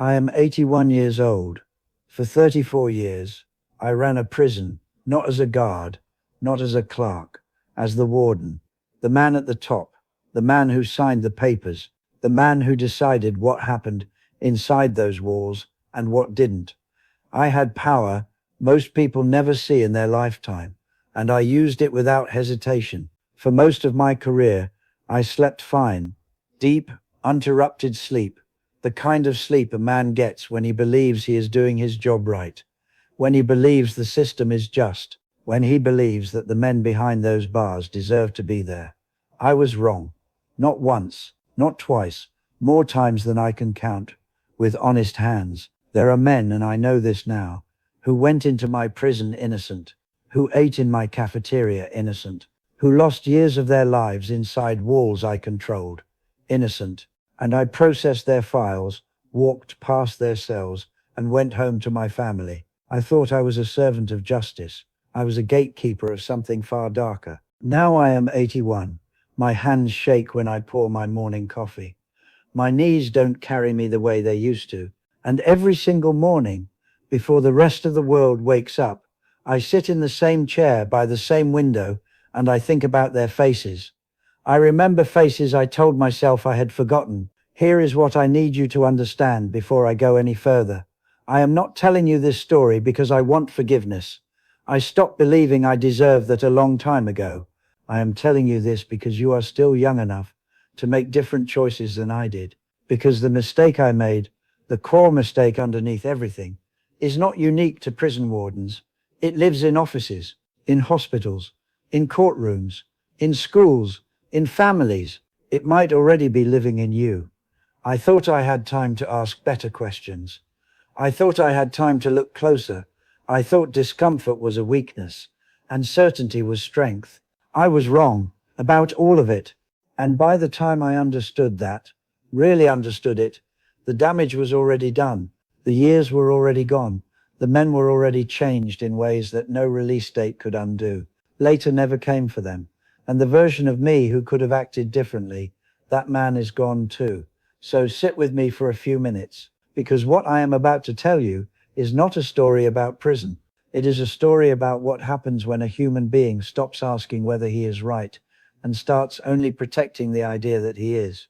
I am 81 years old. For 34 years, I ran a prison, not as a guard, not as a clerk, as the warden, the man at the top, the man who signed the papers, the man who decided what happened inside those walls and what didn't. I had power most people never see in their lifetime, and I used it without hesitation. For most of my career, I slept fine, deep, uninterrupted sleep, the kind of sleep a man gets when he believes he is doing his job right, when he believes the system is just, when he believes that the men behind those bars deserve to be there. I was wrong. Not once, not twice, more times than I can count, with honest hands. There are men, and I know this now, who went into my prison innocent, who ate in my cafeteria innocent, who lost years of their lives inside walls I controlled, innocent, and I processed their files, walked past their cells, and went home to my family. I thought I was a servant of justice. I was a gatekeeper of something far darker. Now I am 81. My hands shake when I pour my morning coffee. My knees don't carry me the way they used to. And every single morning, before the rest of the world wakes up, I sit in the same chair by the same window and I think about their faces. I remember faces I told myself I had forgotten. Here is what I need you to understand before I go any further. I am not telling you this story because I want forgiveness. I stopped believing I deserved that a long time ago. I am telling you this because you are still young enough to make different choices than I did. Because the mistake I made, the core mistake underneath everything, is not unique to prison wardens. It lives in offices, in hospitals, in courtrooms, in schools, in families. It might already be living in you. I thought I had time to ask better questions. I thought I had time to look closer. I thought discomfort was a weakness, and certainty was strength. I was wrong about all of it. And by the time I understood that, really understood it, the damage was already done. The years were already gone. The men were already changed in ways that no release date could undo. Later never came for them. And the version of me who could have acted differently, that man is gone too. So sit with me for a few minutes, because what I am about to tell you is not a story about prison. It is a story about what happens when a human being stops asking whether he is right and starts only protecting the idea that he is.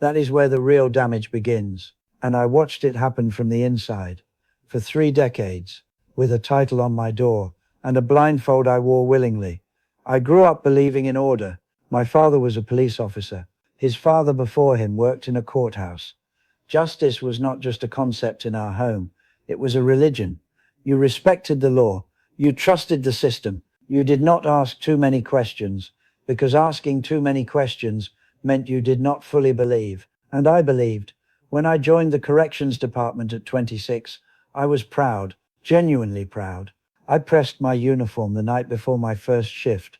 That is where the real damage begins. And I watched it happen from the inside. For 3 decades, with a title on my door and a blindfold I wore willingly. I grew up believing in order. My father was a police officer. His father before him worked in a courthouse. Justice was not just a concept in our home. It was a religion. You respected the law. You trusted the system. You did not ask too many questions, because asking too many questions meant you did not fully believe. And I believed. When I joined the corrections department at 26, I was proud, genuinely proud. I pressed my uniform the night before my first shift.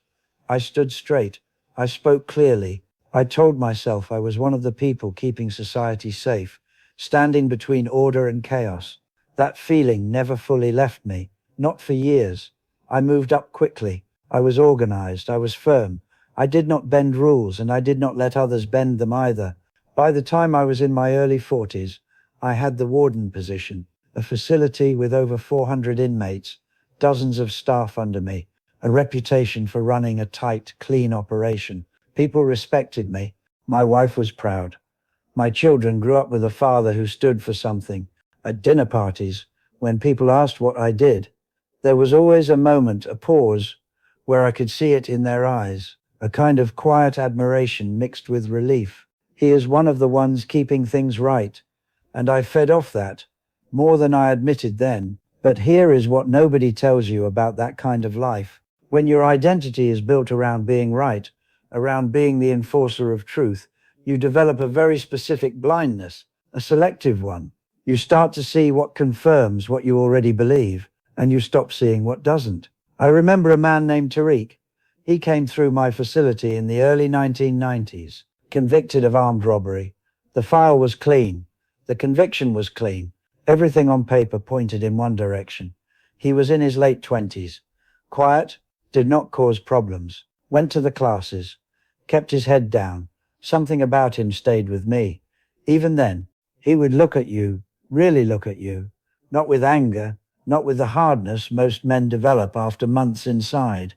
I stood straight. I spoke clearly. I told myself I was one of the people keeping society safe, standing between order and chaos. That feeling never fully left me, not for years. I moved up quickly. I was organized. I was firm. I did not bend rules, and I did not let others bend them either. By the time I was in my early 40s, I had the warden position, a facility with over 400 inmates, dozens of staff under me, a reputation for running a tight, clean operation. People respected me. My wife was proud. My children grew up with a father who stood for something. At dinner parties, when people asked what I did, there was always a moment, a pause, where I could see it in their eyes, a kind of quiet admiration mixed with relief. He is one of the ones keeping things right. And I fed off that, more than I admitted then. But here is what nobody tells you about that kind of life. When your identity is built around being right, around being the enforcer of truth, you develop a very specific blindness, a selective one. You start to see what confirms what you already believe, and you stop seeing what doesn't. I remember a man named Tariq. He came through my facility in the early 1990s, convicted of armed robbery. The file was clean. The conviction was clean. Everything on paper pointed in one direction. He was in his late 20s. Quiet, did not cause problems, went to the classes, kept his head down. Something about him stayed with me. Even then, he would look at you really look at you. Not with anger, not with the hardness most men develop after months inside.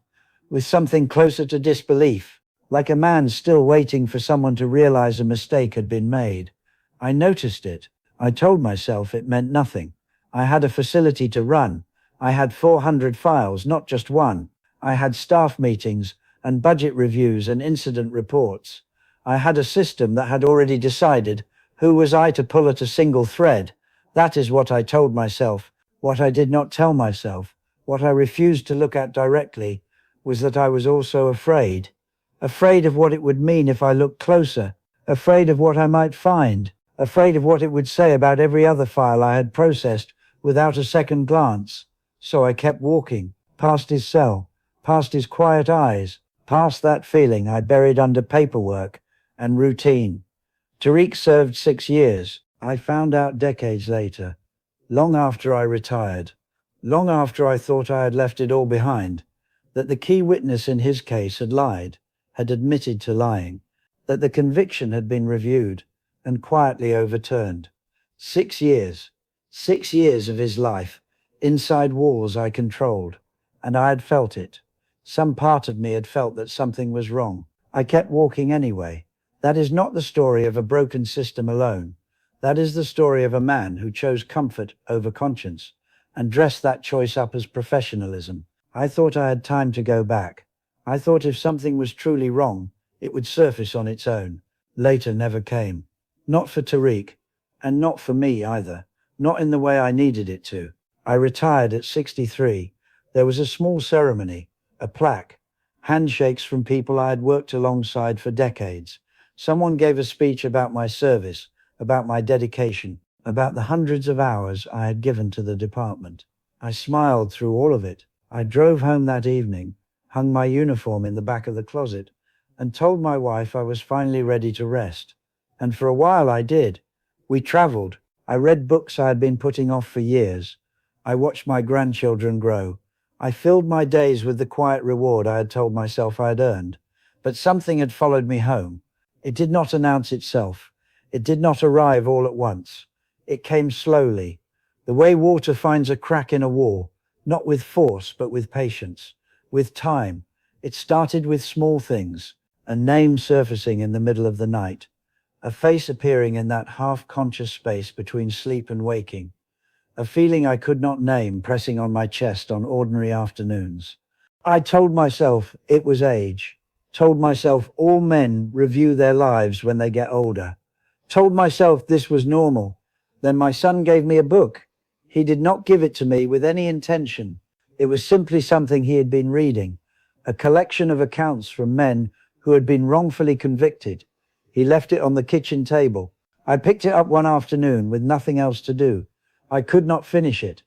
With something closer to disbelief, like a man still waiting for someone to realize a mistake had been made. I noticed it. I told myself it meant nothing. I had a facility to run. I had 400 files, not just one. I had staff meetings and budget reviews and incident reports. I had a system that had already decided who was I to pull at a single thread. That is what I told myself. What I did not tell myself, what I refused to look at directly, was that I was also afraid. Afraid of what it would mean if I looked closer. Afraid of what I might find. Afraid of what it would say about every other file I had processed without a second glance. So I kept walking, past his cell, past his quiet eyes, past that feeling I buried under paperwork and routine. Tariq served 6 years. I found out decades later, long after I retired, long after I thought I had left it all behind, that the key witness in his case had lied, had admitted to lying, that the conviction had been reviewed and quietly overturned. 6 years, 6 years of his life, inside walls I controlled, and I had felt it. Some part of me had felt that something was wrong. I kept walking anyway. That is not the story of a broken system alone. That is the story of a man who chose comfort over conscience and dressed that choice up as professionalism. I thought I had time to go back. I thought if something was truly wrong, it would surface on its own. Later never came. Not for Tariq, and not for me either. Not in the way I needed it to. I retired at 63. There was a small ceremony, a plaque, handshakes from people I had worked alongside for decades. Someone gave a speech about my service, about my dedication, about the hundreds of hours I had given to the department. I smiled through all of it. I drove home that evening, hung my uniform in the back of the closet, and told my wife I was finally ready to rest. And for a while I did. We traveled. I read books I had been putting off for years. I watched my grandchildren grow. I filled my days with the quiet reward I had told myself I had earned. But something had followed me home. It did not announce itself. It did not arrive all at once. It came slowly, the way water finds a crack in a wall, not with force, but with patience, with time. It started with small things, a name surfacing in the middle of the night, a face appearing in that half-conscious space between sleep and waking, a feeling I could not name pressing on my chest on ordinary afternoons. I told myself it was age, told myself all men review their lives when they get older, told myself this was normal. Then my son gave me a book. He did not give it to me with any intention. It was simply something he had been reading, a collection of accounts from men who had been wrongfully convicted. He left it on the kitchen table. I picked it up one afternoon with nothing else to do. I could not finish it,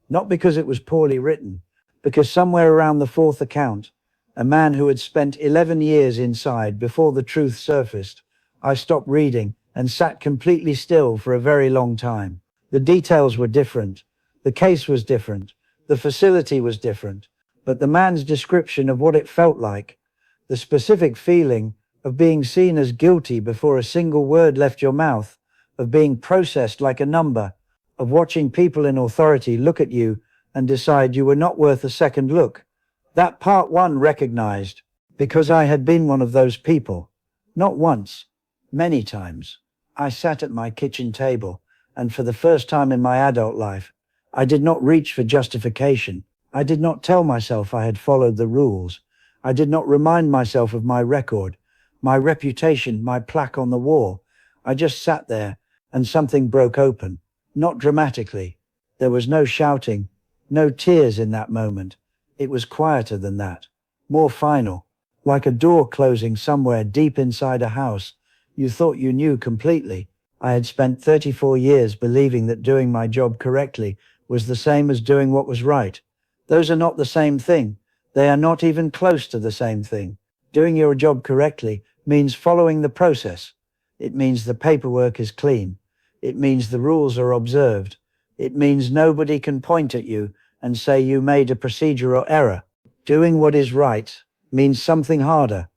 not because it was poorly written, because somewhere around the fourth account, a man who had spent 11 years inside before the truth surfaced, I stopped reading and sat completely still for a very long time. The details were different. The case was different. The facility was different. But the man's description of what it felt like, the specific feeling of being seen as guilty before a single word left your mouth, of being processed like a number, of watching people in authority look at you and decide you were not worth a second look. That part one recognized, because I had been one of those people. Not once, many times. I sat at my kitchen table, and for the first time in my adult life, I did not reach for justification. I did not tell myself I had followed the rules. I did not remind myself of my record, my reputation, my plaque on the wall. I just sat there, and something broke open. Not dramatically. There was no shouting, no tears in that moment. It was quieter than that, more final, like a door closing somewhere deep inside a house you thought you knew completely. I had spent 34 years believing that doing my job correctly was the same as doing what was right. Those are not the same thing. They are not even close to the same thing. Doing your job correctly means following the process. It means the paperwork is clean. It means the rules are observed. It means nobody can point at you and say you made a procedural error. Doing what is right means something harder.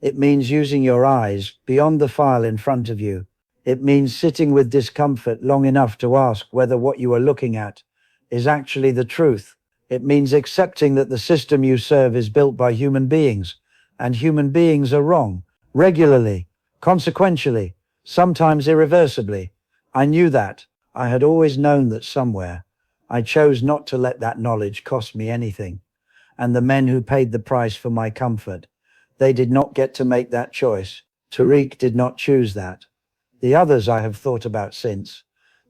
It means using your eyes beyond the file in front of you, It means sitting with discomfort long enough to ask whether what you are looking at is actually the truth. It means accepting that the system you serve is built by human beings, and human beings are wrong, regularly, consequentially, sometimes irreversibly. I knew that. I had always known that somewhere. I chose not to let that knowledge cost me anything. And the men who paid the price for my comfort, they did not get to make that choice. Tariq did not choose that. The others I have thought about since,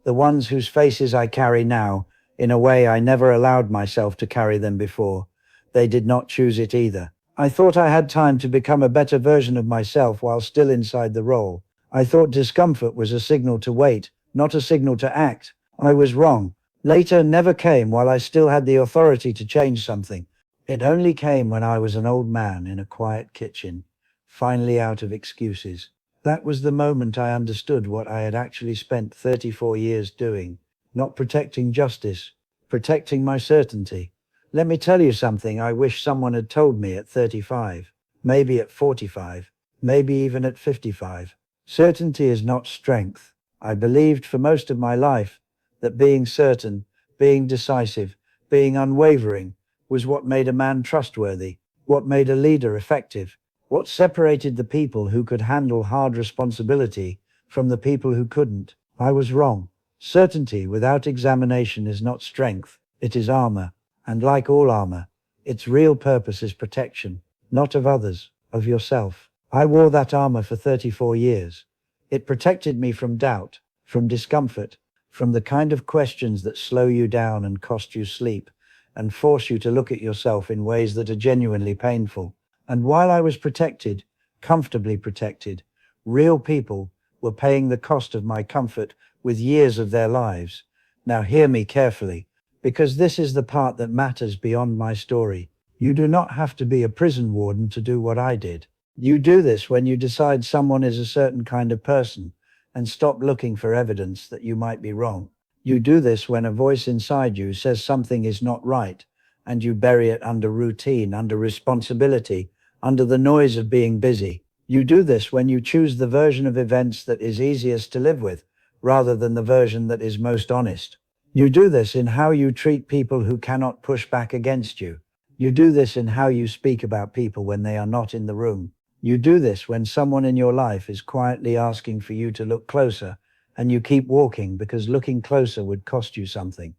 the ones whose faces I carry now, in a way I never allowed myself to carry them before, they did not choose it either. I thought I had time to become a better version of myself while still inside the role. I thought discomfort was a signal to wait, not a signal to act. I was wrong. Later never came while I still had the authority to change something. It only came when I was an old man in a quiet kitchen, finally out of excuses. That was the moment I understood what I had actually spent 34 years doing. Not protecting justice, protecting my certainty. Let me tell you something I wish someone had told me at 35, maybe at 45, maybe even at 55. Certainty is not strength. I believed for most of my life that being certain, being decisive, being unwavering was what made a man trustworthy, what made a leader effective, what separated the people who could handle hard responsibility from the people who couldn't. I was wrong. Certainty without examination is not strength, it is armor. And like all armor, its real purpose is protection, not of others, of yourself. I wore that armor for 34 years. It protected me from doubt, from discomfort, from the kind of questions that slow you down and cost you sleep, and force you to look at yourself in ways that are genuinely painful. And while I was protected, comfortably protected, real people were paying the cost of my comfort with years of their lives. Now hear me carefully, because this is the part that matters beyond my story. You do not have to be a prison warden to do what I did. You do this when you decide someone is a certain kind of person and stop looking for evidence that you might be wrong. You do this when a voice inside you says something is not right, and you bury it under routine, under responsibility, under the noise of being busy. You do this when you choose the version of events that is easiest to live with, rather than the version that is most honest. You do this in how you treat people who cannot push back against you. You do this in how you speak about people when they are not in the room. You do this when someone in your life is quietly asking for you to look closer, and you keep walking because looking closer would cost you something.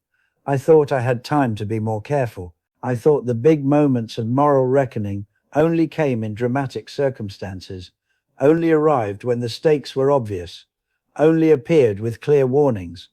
I thought I had time to be more careful. I thought the big moments of moral reckoning only came in dramatic circumstances, only arrived when the stakes were obvious, only appeared with clear warnings.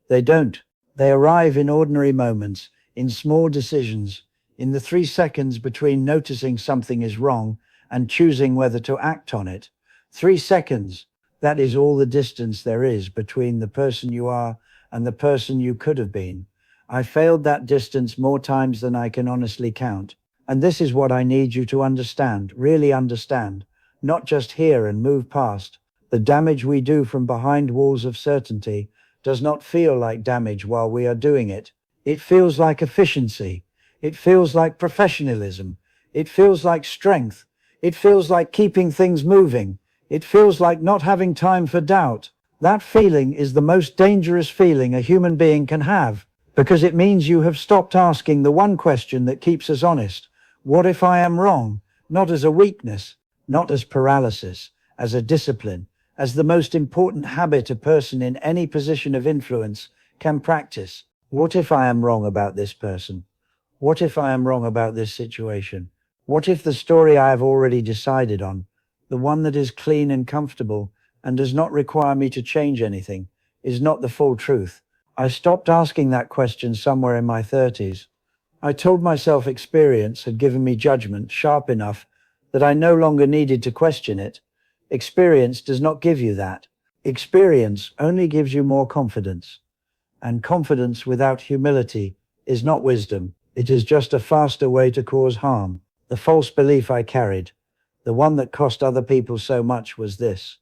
They don't. They arrive in ordinary moments, in small decisions, in the 3 seconds between noticing something is wrong and choosing whether to act on it. 3 seconds. That is all the distance there is between the person you are and the person you could have been. I failed that distance more times than I can honestly count. And this is what I need you to understand, really understand, not just hear and move past. The damage we do from behind walls of certainty does not feel like damage while we are doing it. It feels like efficiency. It feels like professionalism. It feels like strength. It feels like keeping things moving. It feels like not having time for doubt. That feeling is the most dangerous feeling a human being can have, because it means you have stopped asking the one question that keeps us honest. What if I am wrong? Not as a weakness, not as paralysis, as a discipline, as the most important habit a person in any position of influence can practice. What if I am wrong about this person? What if I am wrong about this situation? What if the story I have already decided on, the one that is clean and comfortable and does not require me to change anything, is not the full truth? I stopped asking that question somewhere in my 30s. I told myself experience had given me judgment sharp enough that I no longer needed to question it. Experience does not give you that. Experience only gives you more confidence. And confidence without humility is not wisdom. It is just a faster way to cause harm. The false belief I carried, the one that cost other people so much, was this: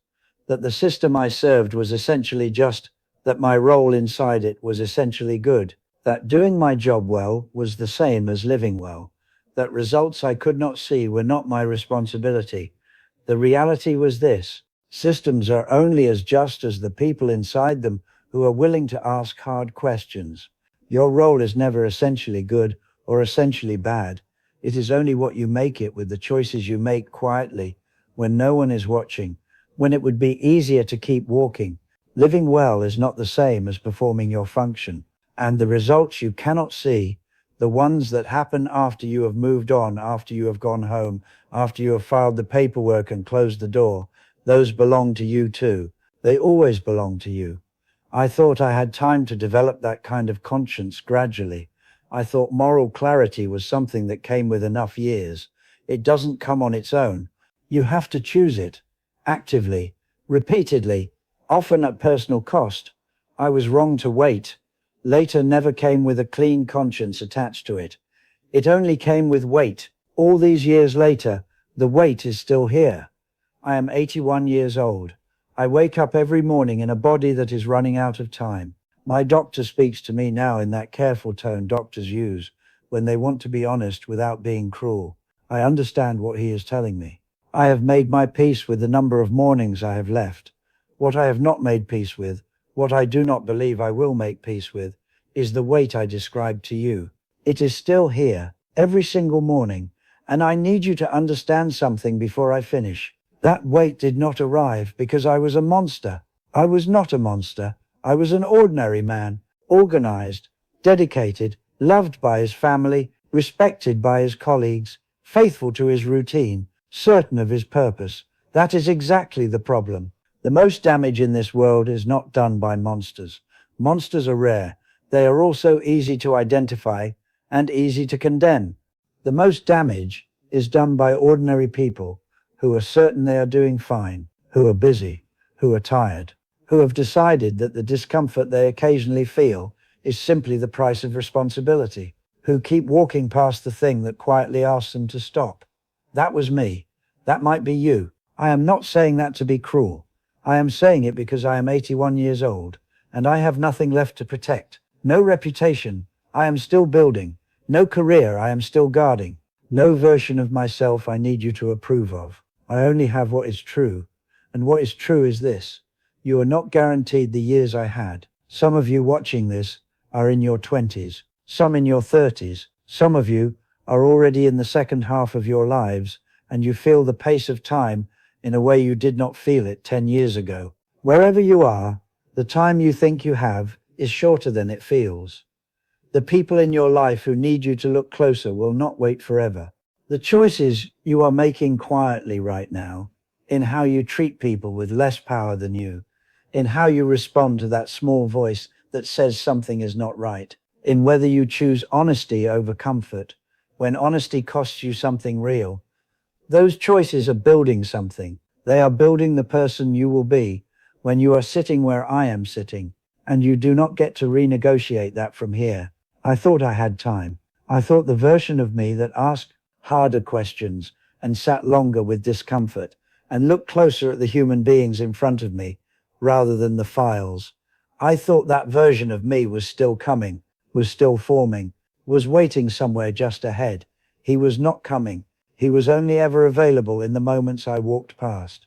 that the system I served was essentially just, that my role inside it was essentially good, that doing my job well was the same as living well, that results I could not see were not my responsibility. The reality was this: Systems are only as just as the people inside them who are willing to ask hard questions. Your role is never essentially good or essentially bad. It is only what you make it with the choices you make quietly, when no one is watching, when it would be easier to keep walking. Living well is not the same as performing your function. And the results you cannot see, the ones that happen after you have moved on, after you have gone home, after you have filed the paperwork and closed the door, those belong to you too. They always belong to you. I thought I had time to develop that kind of conscience gradually. I thought moral clarity was something that came with enough years. It doesn't come on its own. You have to choose it. Actively. Repeatedly. Often at personal cost. I was wrong to wait. Later never came with a clean conscience attached to it. It only came with weight. All these years later, the weight is still here. I am 81 years old. I wake up every morning in a body that is running out of time. My doctor speaks to me now in that careful tone doctors use when they want to be honest without being cruel. I understand what he is telling me. I have made my peace with the number of mornings I have left. What I have not made peace with, what I do not believe I will make peace with, is the weight I described to you. It is still here, every single morning, and I need you to understand something before I finish. That weight did not arrive because I was a monster. I was not a monster. I was an ordinary man, organized, dedicated, loved by his family, respected by his colleagues, faithful to his routine, certain of his purpose. That is exactly the problem. The most damage in this world is not done by monsters. Monsters are rare. They are also easy to identify and easy to condemn. The most damage is done by ordinary people who are certain they are doing fine, who are busy, who are tired, who have decided that the discomfort they occasionally feel is simply the price of responsibility, who keep walking past the thing that quietly asks them to stop. That was me. That might be you. I am not saying that to be cruel. I am saying it because I am 81 years old, and I have nothing left to protect. No reputation, I am still building. No career, I am still guarding. No version of myself I need you to approve of. I only have what is true, and what is true is this. You are not guaranteed the years I had. Some of you watching this are in your 20s, some in your 30s. Some of you are already in the second half of your lives, and you feel the pace of time in a way you did not feel it 10 years ago. Wherever you are, the time you think you have is shorter than it feels. The people in your life who need you to look closer will not wait forever. The choices you are making quietly right now, in how you treat people with less power than you, in how you respond to that small voice that says something is not right, in whether you choose honesty over comfort, when honesty costs you something real. Those choices are building something. They are building the person you will be when you are sitting where I am sitting, and you do not get to renegotiate that from here. I thought I had time. I thought the version of me that asked harder questions and sat longer with discomfort and looked closer at the human beings in front of me rather than the files. I thought that version of me was still coming, was still forming, was waiting somewhere just ahead. He was not coming. He was only ever available in the moments I walked past.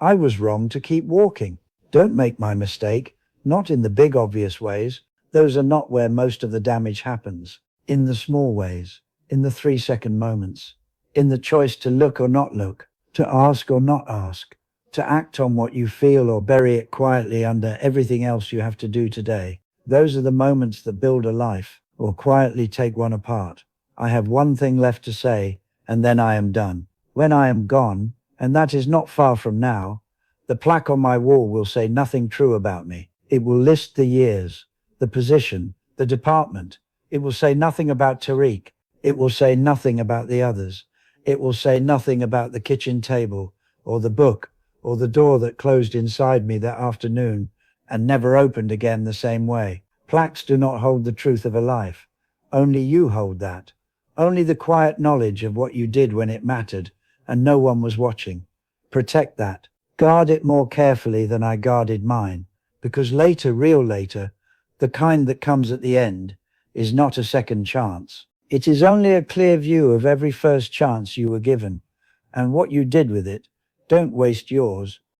I was wrong to keep walking. Don't make my mistake. Not in the big obvious ways. Those are not where most of the damage happens. In the small ways. In the 3-second moments. In the choice to look or not look. To ask or not ask. To act on what you feel or bury it quietly under everything else you have to do today. Those are the moments that build a life, or quietly take one apart. I have one thing left to say, and then I am done. When I am gone, and that is not far from now, the plaque on my wall will say nothing true about me. It will list the years, the position, the department. It will say nothing about Tariq. It will say nothing about the others. It will say nothing about the kitchen table, or the book, or the door that closed inside me that afternoon and never opened again the same way. Plaques do not hold the truth of a life. Only you hold that. Only the quiet knowledge of what you did when it mattered and no one was watching. Protect that. Guard it more carefully than I guarded mine, because later, real later, the kind that comes at the end, is not a second chance. It is only a clear view of every first chance you were given, and what you did with it. Don't waste yours.